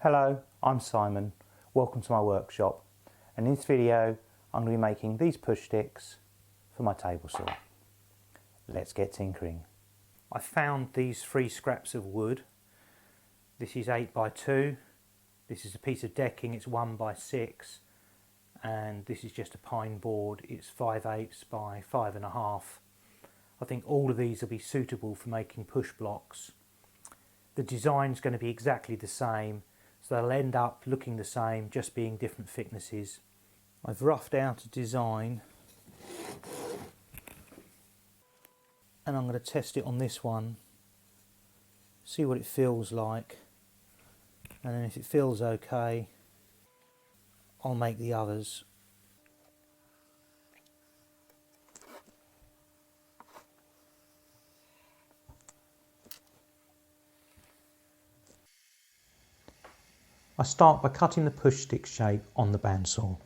Hello, I'm Simon. Welcome to my workshop, and in this video I'm going to be making these push sticks for my table saw. Let's get tinkering. I found these 3 scraps of wood. This is 8 by 2, this is a piece of decking, it's 1 by 6, and this is just a pine board, it's 5/8 by 5.5. I think all of these will be suitable for making push blocks. The design's going to be exactly the same, so they'll end up looking the same, just being different thicknesses. I've roughed out a design and I'm going to test it on this one, see what it feels like, and then if it feels okay I'll make the others. I start by cutting the push stick shape on the bandsaw.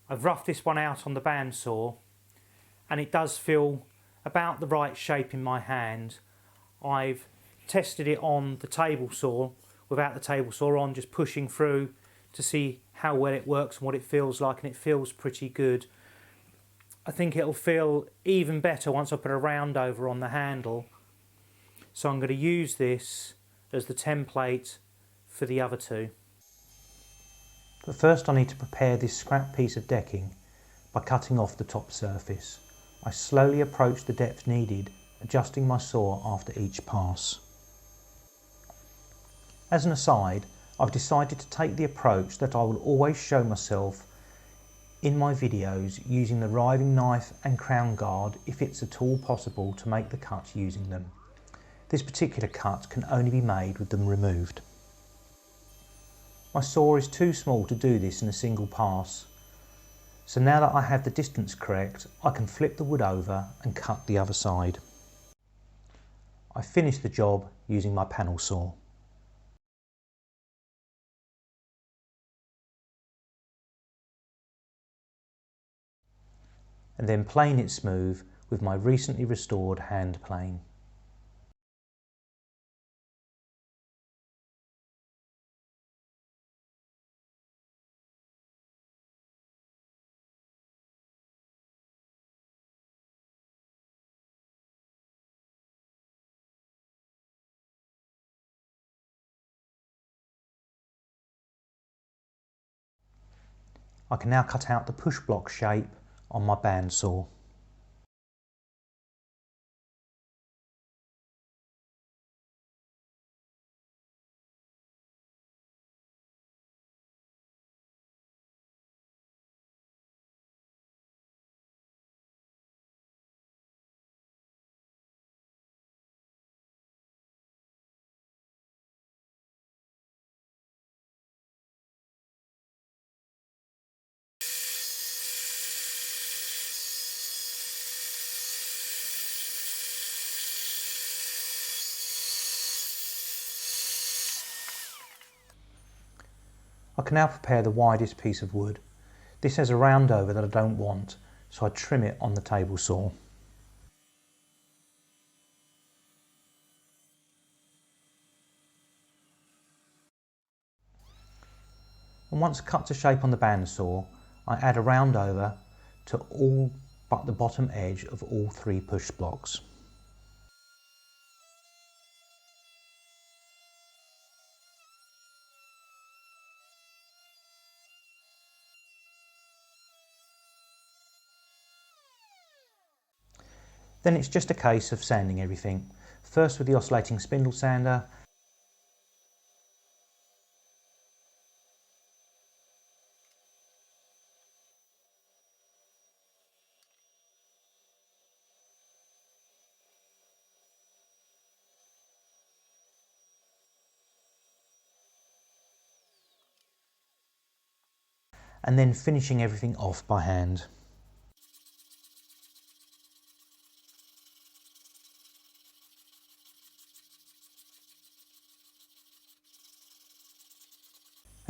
I've roughed this one out on the bandsaw and it does feel about the right shape in my hand. I've tested it on the table saw without the table saw on, just pushing through to see how well it works and what it feels like, and it feels pretty good. I think it'll feel even better once I put a round over on the handle, so I'm going to use this as the template for the other 2. But first I need to prepare this scrap piece of decking by cutting off the top surface. I slowly approach the depth needed, adjusting my saw after each pass. As an aside, I've decided to take the approach that I will always show myself in my videos using the riving knife and crown guard if it's at all possible to make the cut using them. This particular cut can only be made with them removed. My saw is too small to do this in a single pass, so now that I have the distance correct, I can flip the wood over and cut the other side. I finish the job using my panel saw. And then plane it smooth with my recently restored hand plane. I can now cut out the push block shape on my bandsaw. I can now prepare the widest piece of wood. This has a round over that I don't want, so I trim it on the table saw. And once cut to shape on the bandsaw, I add a round over to all but the bottom edge of all 3 push blocks. Then it's just a case of sanding everything, first with the oscillating spindle sander, and then finishing everything off by hand.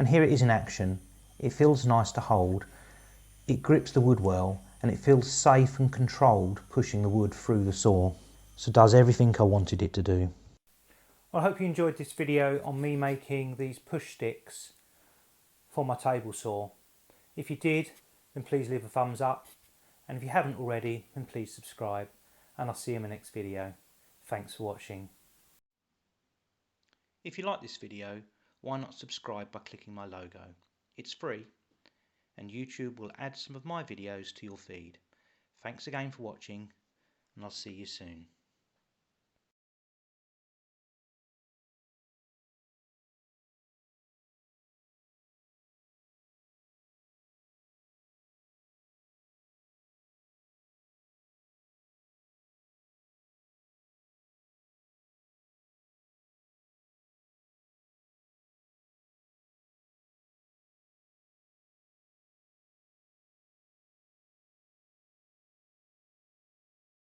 And here it is in action. It feels nice to hold, it grips the wood well, and it feels safe and controlled pushing the wood through the saw. So it does everything I wanted it to do. I hope you enjoyed this video on me making these push sticks for my table saw. If you did, then please leave a thumbs up, and if you haven't already, then please subscribe, and I'll see you in my next video. Thanks for watching. If you like this video, why not subscribe by clicking my logo? It's free, and YouTube will add some of my videos to your feed. Thanks again for watching, and I'll see you soon.